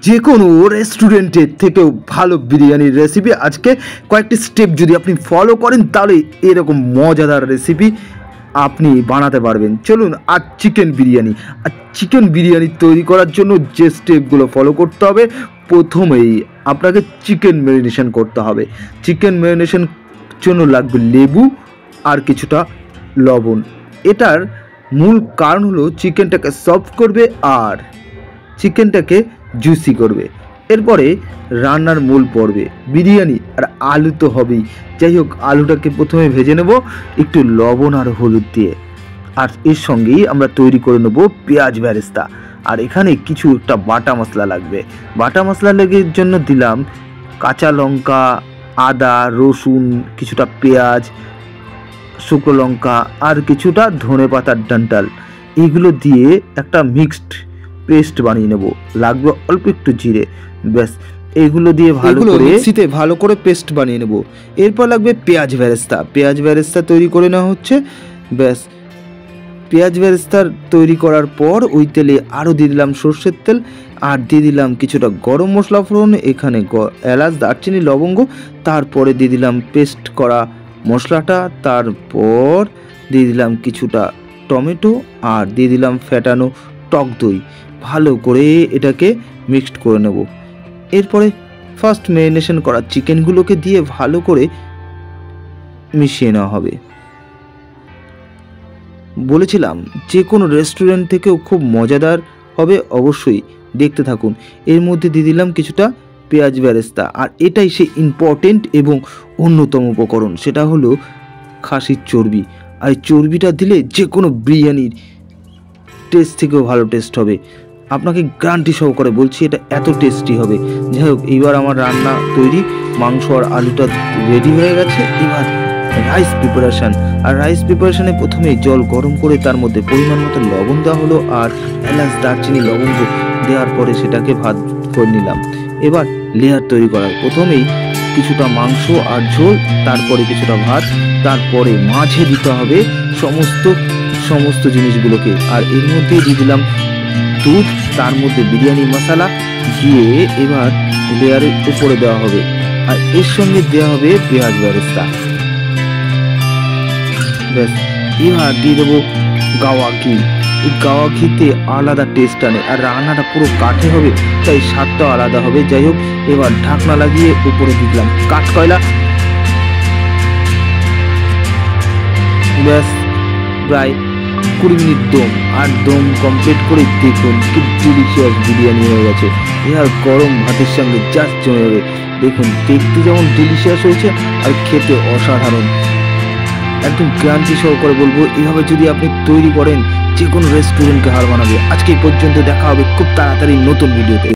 যে কোনো রেস্টুরেন্টের থেকেও ভালো বিরিয়ানির রেসিপি আজকে কয়েকটি স্টেপ যদি আপনি ফলো করেন তাহলে এরকম মজাদার রেসিপি আপনি বানাতে পারবেন। চলুন আর চিকেন বিরিয়ানি তৈরি করার জন্য যে স্টেপগুলো ফলো করতে হবে, প্রথমেই আপনাকে চিকেন ম্যারিনেশন করতে হবে। চিকেন ম্যারিনেশন জন্য লাগবে লেবু আর কিছুটা লবণ। এটার মূল কারণ হলো চিকেনটাকে সফট করবে আর চিকেনটাকে জুসি করবে। এরপরে রান্নার মূল পর্বে বিরিয়ানি আর আলু তো হবেই। যাই হোক, আলুটাকে প্রথমে ভেজে নেব একটু লবণ আর হলুদ দিয়ে, আর এর সঙ্গেই আমরা তৈরি করে নেব পেঁয়াজ বেরেস্তা। আর এখানে কিছু একটা বাটা মশলা লাগবে। বাটা মশলা লেগের জন্য দিলাম কাঁচা লঙ্কা, আদা, রসুন, কিছুটা পেঁয়াজ, শুকনো লঙ্কা আর কিছুটা ধনে পাতার ডান্টাল। এগুলো দিয়ে একটা মিক্সড পেস্ট বানিয়ে নেব। লাগবে অল্প একটু জিরে, ব্যাস এগুলো দিয়ে ভালো করে পেস্ট বানিয়ে নেব। এরপর লাগবে পেঁয়াজ বেরেস্তা তৈরি করে নেওয়া হচ্ছে। ব্যাস পেঁয়াজ বেরেস্তার তৈরি করার পর ওই তেলে আরও দিয়ে দিলাম সর্ষের তেল আর দিয়ে দিলাম কিছুটা গরম মশলা ফোড়ন, এখানে এলাচ, দারচিনি, লবঙ্গ। তারপরে দিয়ে দিলাম পেস্ট করা মশলাটা, তারপর দিয়ে দিলাম কিছুটা টমেটো আর দিয়ে দিলাম ফেটানো টক দই। ভালো করে এটাকে মিক্সড করে নেব। এরপরে ফার্স্ট ম্যারিনেশন করা চিকেনগুলোকে দিয়ে ভালো করে মিশিয়ে নেওয়া হবে। বলেছিলাম যে কোনো রেস্টুরেন্ট থেকেও খুব মজাদার হবে, অবশ্যই দেখতে থাকুন। এর মধ্যে দিয়ে দিলাম কিছুটা পেঁয়াজ বেরেস্তা, আর এটাই সে ইম্পর্টেন্ট এবং অন্যতম উপকরণ, সেটা হলো খাসির চর্বি। আর এই চর্বিটা দিলে যে কোনো বিরিয়ানির টেস্ট থেকেও ভালো টেস্ট হবে। আপনাকে গ্যারান্টি সহকারে বলছি, এটা এত টেস্টি হবে। যাই হোক, এইবার আমার রান্না তৈরি, মাংস আর আলুটা রেডি হয়ে গেছে। এবার রাইস প্রিপারেশনে প্রথমে জল গরম করে তার মধ্যে পরিমাণ মতো লবণ দেওয়া হলো আর এলাচ, দারচিনি, লবঙ্গ দেওয়ার পরে সেটাকে ভাত করে নিলাম। এবার লেয়ার তৈরি করার প্রথমেই কিছুটা মাংস আর ঝোল, তারপরে কিছুটা ভাত, তারপরে মাঝে দিতে হবে সমস্ত জিনিসগুলোকে। আর এর মধ্যে দিয়ে দিলাম দুধ, তার মধ্যে বিরিয়ানি মশলা দিয়ে এবার লেয়ারের উপরে দেওয়া হবে। আর এর সঙ্গে দেওয়া হবে পেঁয়াজ বেরেস্তা। ব্যাস এবার দিয়ে দেবো গাওয়া ঘি। এই গাওয়া ঘিতে আলাদা টেস্ট আনে আর রান্নাটা পুরো কাঠে হবে, তাই স্বাদটাও আলাদা হবে। যাই হোক, এবার ঢাকনা লাগিয়ে উপরে দিলাম কাঠকয়লা। ব্যাস প্রায় 20 মিনিট দম, আর দম কমপ্লিট করে দেখুন কি ডিলিশিয়াস বিরিয়ানি হয়ে গেছে। এর গরম ভাতের সঙ্গে জাস্ট জমে যাবে। দেখুন দেখতে যেমন ডিলিশিয়াস হয়েছে আর খেতে অসাধারণ। একদম গ্যারান্টি সহকারে বলবো, এভাবে যদি আপনি তৈরি করেন যে কোনো রেস্টুরেন্টকে হার মানাবে। আজকে এই পর্যন্ত, দেখা হবে খুব তাড়াতাড়ি নতুন ভিডিওতে।